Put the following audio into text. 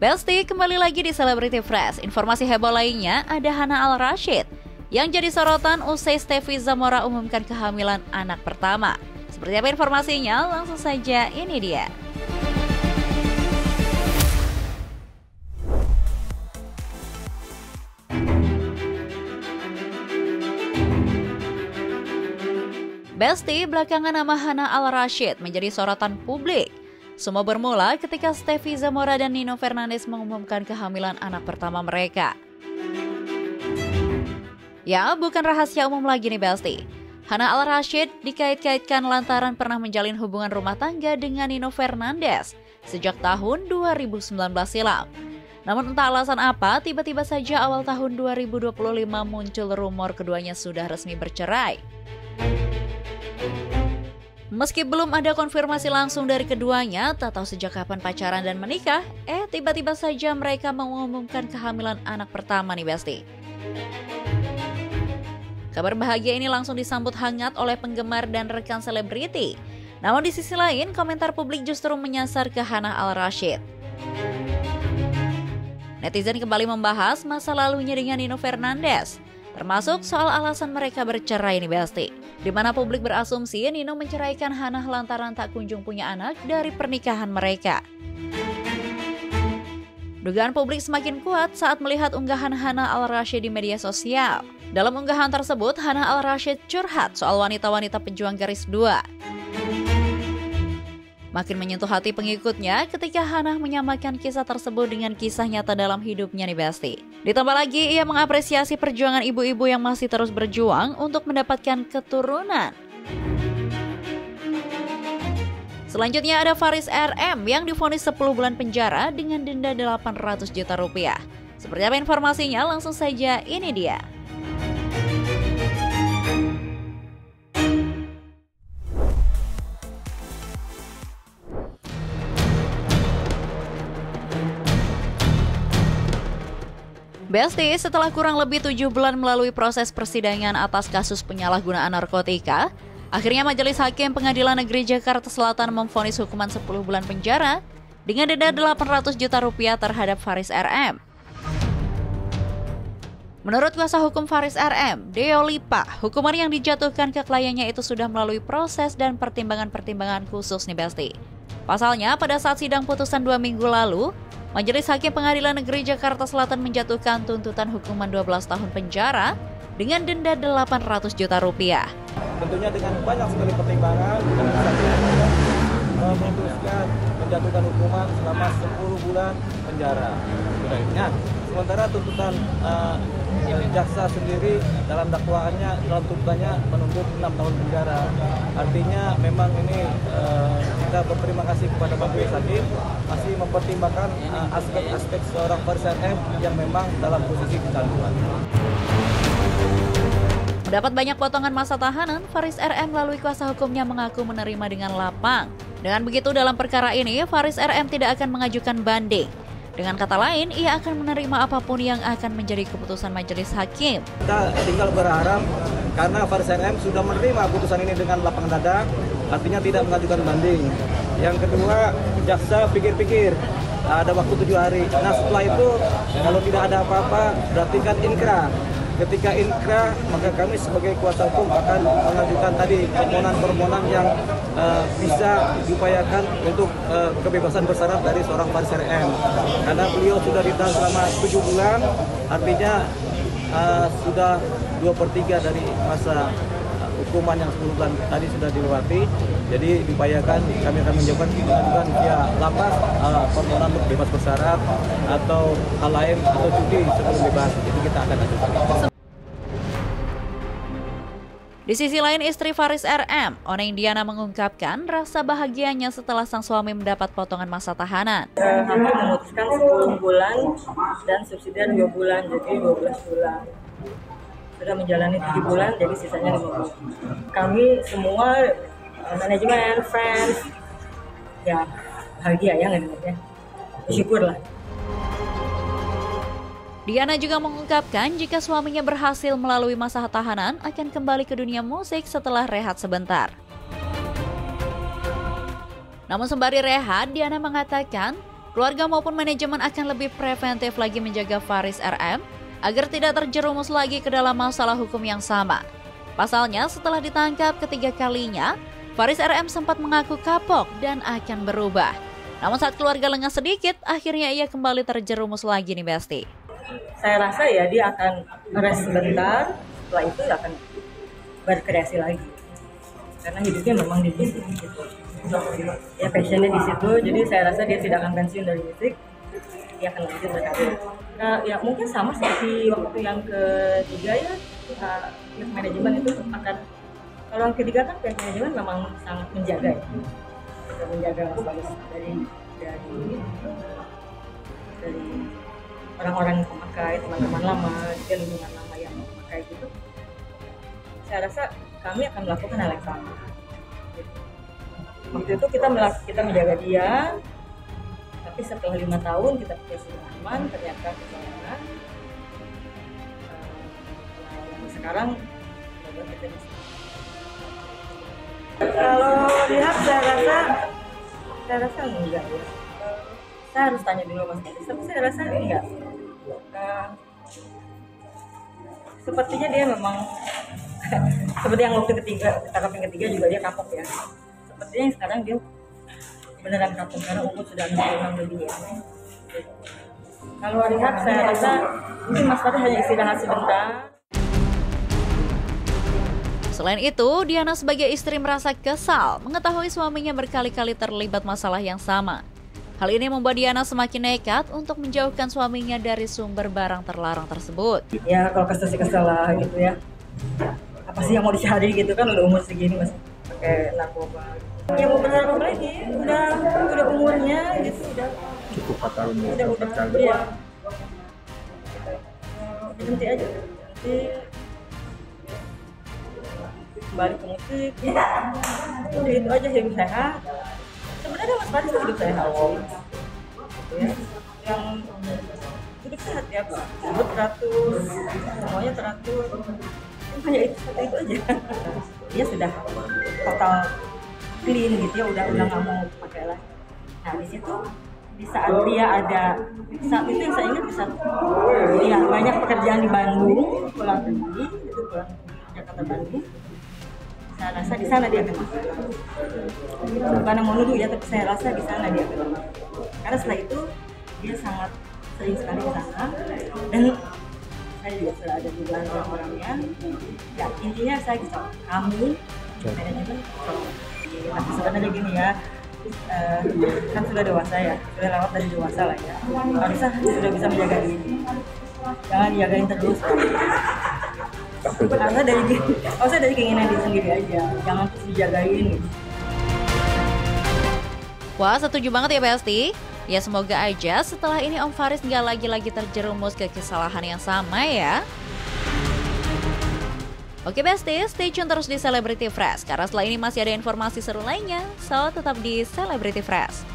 Besti kembali lagi di Celebrity Fresh. Informasi heboh lainnya ada Hana Al-Rashid yang jadi sorotan usai Steffi Zamora umumkan kehamilan anak pertama. Seperti apa informasinya? Langsung saja ini dia. Besti, belakangan nama Hana Al-Rashid menjadi sorotan publik. Semua bermula ketika Steffi Zamora dan Nino Fernandez mengumumkan kehamilan anak pertama mereka. Ya, bukan rahasia umum lagi nih Besti. Hana Al-Rashid dikait-kaitkan lantaran pernah menjalin hubungan rumah tangga dengan Nino Fernandez sejak tahun 2019 silam. Namun entah alasan apa, tiba-tiba saja awal tahun 2025 muncul rumor keduanya sudah resmi bercerai. Meski belum ada konfirmasi langsung dari keduanya, tak tahu sejak kapan pacaran dan menikah, tiba-tiba saja mereka mengumumkan kehamilan anak pertama nih Besti. Kabar bahagia ini langsung disambut hangat oleh penggemar dan rekan selebriti. Namun di sisi lain, komentar publik justru menyasar ke Hana Al-Rashid. Netizen kembali membahas masa lalunya dengan Nino Fernandez, termasuk soal alasan mereka bercerai nih Besti, di mana publik berasumsi Nino menceraikan Hana lantaran tak kunjung punya anak dari pernikahan mereka. Dugaan publik semakin kuat saat melihat unggahan Hana Al-Rashid di media sosial. Dalam unggahan tersebut, Hana Al-Rashid curhat soal wanita-wanita pejuang garis 2. Makin menyentuh hati pengikutnya ketika Hana menyamakan kisah tersebut dengan kisah nyata dalam hidupnya nih Besti. Ditambah lagi, ia mengapresiasi perjuangan ibu-ibu yang masih terus berjuang untuk mendapatkan keturunan. Selanjutnya ada Faris RM yang divonis 10 bulan penjara dengan denda 800 juta rupiah. Seperti apa informasinya? Langsung saja ini dia. Besti, setelah kurang lebih 7 bulan melalui proses persidangan atas kasus penyalahgunaan narkotika, akhirnya Majelis Hakim Pengadilan Negeri Jakarta Selatan memvonis hukuman 10 bulan penjara dengan denda 800 juta rupiah terhadap Faris RM. Menurut kuasa hukum Faris RM, Deo Lipa, hukuman yang dijatuhkan ke kliennya itu sudah melalui proses dan pertimbangan-pertimbangan khusus nih Besti. Pasalnya, pada saat sidang putusan 2 minggu lalu, Majelis Hakim Pengadilan Negeri Jakarta Selatan menjatuhkan tuntutan hukuman 12 tahun penjara dengan denda 800 juta rupiah. Tentunya dengan banyak sekali pertimbangan, memutuskan menjatuhkan hukuman selama 10 bulan penjara. Nah, sementara tuntutan jaksa sendiri dalam dakwaannya, dalam tuntutannya menuntut 6 tahun penjara. Artinya memang ini kita berterima kasih kepada Majelis Hakim masih mempertimbangkan aspek-aspek seorang Faris RM yang memang dalam posisi kecanduan. Mendapat banyak potongan masa tahanan, Faris RM melalui kuasa hukumnya mengaku menerima dengan lapang. Dengan begitu dalam perkara ini, Faris RM tidak akan mengajukan banding. Dengan kata lain, ia akan menerima apapun yang akan menjadi keputusan Majelis Hakim. Kita tinggal berharap karena Faris RM sudah menerima putusan ini dengan lapang dada, artinya tidak mengajukan banding. Yang kedua, jaksa pikir-pikir, ada waktu 7 hari. Nah setelah itu, kalau tidak ada apa-apa, berarti kan inkrah. Ketika inkrah, maka kami sebagai kuasa hukum akan mengajukan tadi permohonan-permohonan yang bisa diupayakan untuk kebebasan bersyarat dari seorang Faris RM. Karena beliau sudah ditahan selama 7 bulan, artinya sudah 2/3 dari masa hukuman yang 10 bulan tadi sudah dilewati. Jadi diupayakan kami akan mengajukan via lapas permohonan untuk bebas bersyarat atau hal lain atau cuti sebelum bebas. Itu kita akan ajukan. Di sisi lain, istri Faris RM, Oneng Diana mengungkapkan rasa bahagianya setelah sang suami mendapat potongan masa tahanan. Kami memutuskan 10 bulan dan subsidian 2 bulan, jadi 12 bulan. Sudah menjalani 7 bulan, jadi sisanya 5 bulan. Kami semua, manajemen, fans, ya bahagia ya nggak, bersyukurlah. Diana juga mengungkapkan jika suaminya berhasil melalui masa tahanan akan kembali ke dunia musik setelah rehat sebentar. Namun sembari rehat, Diana mengatakan keluarga maupun manajemen akan lebih preventif lagi menjaga Faris RM agar tidak terjerumus lagi ke dalam masalah hukum yang sama. Pasalnya, setelah ditangkap ketiga kalinya, Faris RM sempat mengaku kapok dan akan berubah. Namun saat keluarga lengah sedikit, akhirnya ia kembali terjerumus lagi nih Besti. Saya rasa ya dia akan rest sebentar, setelah itu akan berkreasi lagi. Karena hidupnya memang di musik gitu. Ya passionnya di situ, jadi saya rasa dia tidak akan pensiun dari musik, dia akan lanjut berkarir. Nah, ya mungkin sama seperti waktu yang ketiga ya, pihak manajemen itu akan, kalau yang ketiga kan pihak manajemen memang sangat menjaga ya, menjaga Mas Faris dari orang-orang yang memakai, teman-teman lama, juga lingkungan lama yang memakai gitu. Saya rasa kami akan melakukan hal yang sama. Waktu itu kita menjaga dia, tapi setelah 5 tahun kita pikir sudah aman, ternyata kecelakaan. Sekarang kita bisa. Kalau lihat saya rasa enggak ya. Saya harus tanya dulu Mas Faris, tapi saya rasa enggak. Sepertinya dia memang seperti yang waktu yang ketiga juga dia kapok ya. Sepertinya sekarang dia beneran kapok karena umur sudah 66 lebih ya. Kalau lihat saya rasa mungkin Mas Faris hanya istirahat sebentar. Selain itu, Diana sebagai istri merasa kesal mengetahui suaminya berkali-kali terlibat masalah yang sama. Hal ini membuat Diana semakin nekat untuk menjauhkan suaminya dari sumber barang terlarang tersebut. Ya kalau kesel lah gitu ya. Apa sih yang mau dicari gitu kan, udah umur segini masih pakai narkoba. Ya mau berharap lagi, udah umurnya gitu, udah cukup 4 tahun ya. Udah ya. Berhenti aja, nanti kembali ke musik. Udah itu aja, hidup sehat. Sebenarnya Mas Faris itu hidup sehat ya. Yang hidup sehat ya Pak, hidup teratur, semuanya teratur. Hanya itu aja. Dia sudah total clean gitu ya, udah nggak mau pakai lah. Nah di situ di saat dia ada, saat itu yang saya ingat di saat dia banyak pekerjaan di Bandung, pulang pergi itu pulang Jakarta Bandung. Saya rasa di sana dia akan masuk. Bukan mau nuduh ya, tapi saya rasa di sana dia akan masuk. Karena setelah itu dia sangat sering sekali ke sana, dan saya juga sudah ada dugaan orang-orangnya. Ya intinya saya bisa kami manajemen tapi sebenarnya gini ya, kan sudah dewasa ya, sudah lewat dari dewasa lah ya, harusnya sudah bisa menjaga diri, jangan dijagain terus. Karena dari keinginan diri sendiri aja, jangan terus dijagain gitu. Wah, setuju banget ya Besti. Ya semoga aja setelah ini Om Faris nggak lagi-lagi terjerumus ke kesalahan yang sama ya. Oke Besti, stay tune terus di Celebrity Fresh, karena setelah ini masih ada informasi seru lainnya, so tetap di Celebrity Fresh.